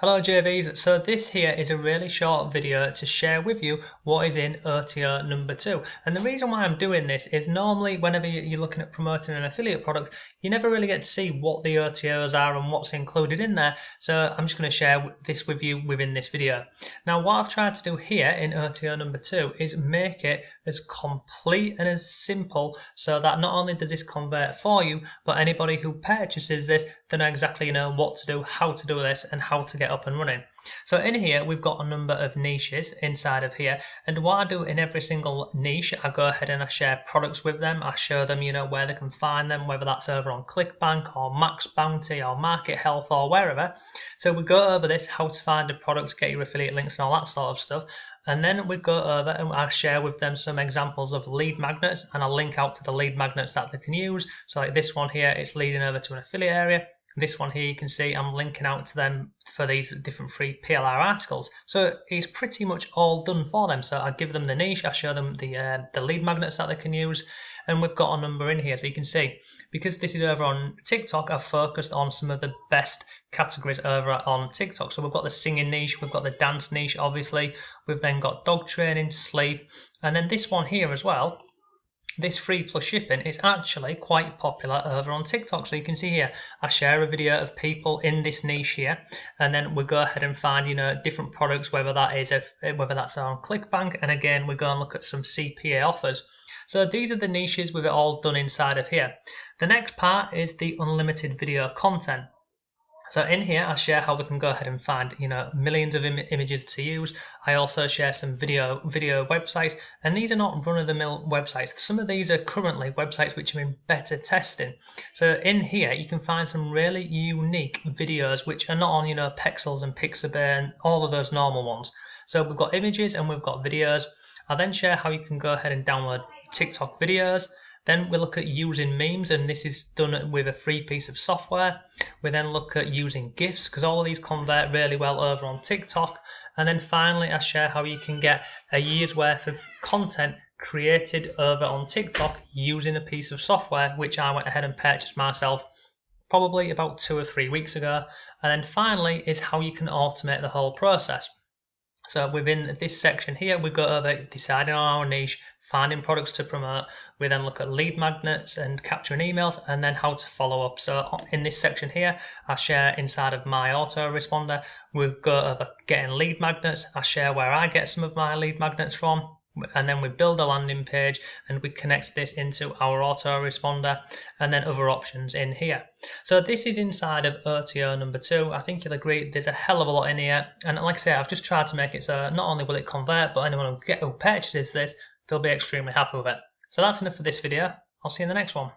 Hello JVs, so this here is a really short video to share with you what is in OTO number 2. And the reason why I'm doing this is normally whenever you're looking at promoting an affiliate product, you never really get to see what the OTOs are and what's included in there. So I'm just going to share this with you within this video. Now what I've tried to do here in OTO number 2 is make it as complete and as simple so that not only does this convert for you, but anybody who purchases this, they know exactly what to do, how to do this, and how to get up and running. So in here we've got a number of niches inside of here, and what I do in every single niche, I go ahead and I share products with them. I show them where they can find them, whether that's over on ClickBank or Max Bounty or Market Health or wherever. So we go over this, how to find the products, get your affiliate links and all that sort of stuff. And then we go over and I share with them some examples of lead magnets, and I'll link out to the lead magnets that they can use. So like this one here, it's leading over to an affiliate area. This one here, you can see I'm linking out to them for these different free PLR articles. So it's pretty much all done for them. So I give them the niche, I show them the lead magnets that they can use, and we've got a number in here. So you can see, because this is over on TikTok, I've focused on some of the best categories over on TikTok. So we've got the singing niche, we've got the dance niche, obviously. We've then got dog training, sleep, and then this one here as well. This free plus shipping is actually quite popular over on TikTok. So you can see here, I share a video of people in this niche here, and then we go ahead and find different products, whether that's on ClickBank, and again we go and look at some CPA offers. So these are the niches with it all done inside of here. The next part is the unlimited video content. So in here, I share how they can go ahead and find, millions of images to use. I also share some video websites, and these are not run-of-the-mill websites. Some of these are currently websites which are in beta testing. So in here, you can find some really unique videos which are not on, Pexels and Pixabay and all of those normal ones. So we've got images and we've got videos. I then share how you can go ahead and download TikTok videos. Then we look at using memes, and this is done with a free piece of software. We then look at using GIFs, because all of these convert really well over on TikTok. And then finally I share how you can get a year's worth of content created over on TikTok using a piece of software which I went ahead and purchased myself probably about 2 or 3 weeks ago. And then finally is how you can automate the whole process. So within this section here, we go over deciding on our niche, finding products to promote. We then look at lead magnets and capturing emails, and then how to follow up. So in this section here, I share inside of my autoresponder. We go over getting lead magnets. I share where I get some of my lead magnets from. And then we build a landing page and we connect this into our autoresponder, and then other options in here. So this is inside of OTO number 2. I think you'll agree there's a hell of a lot in here, and like I say, I've just tried to make it so not only will it convert, but anyone who purchases this, they'll be extremely happy with it. So that's enough for this video. I'll see you in the next one.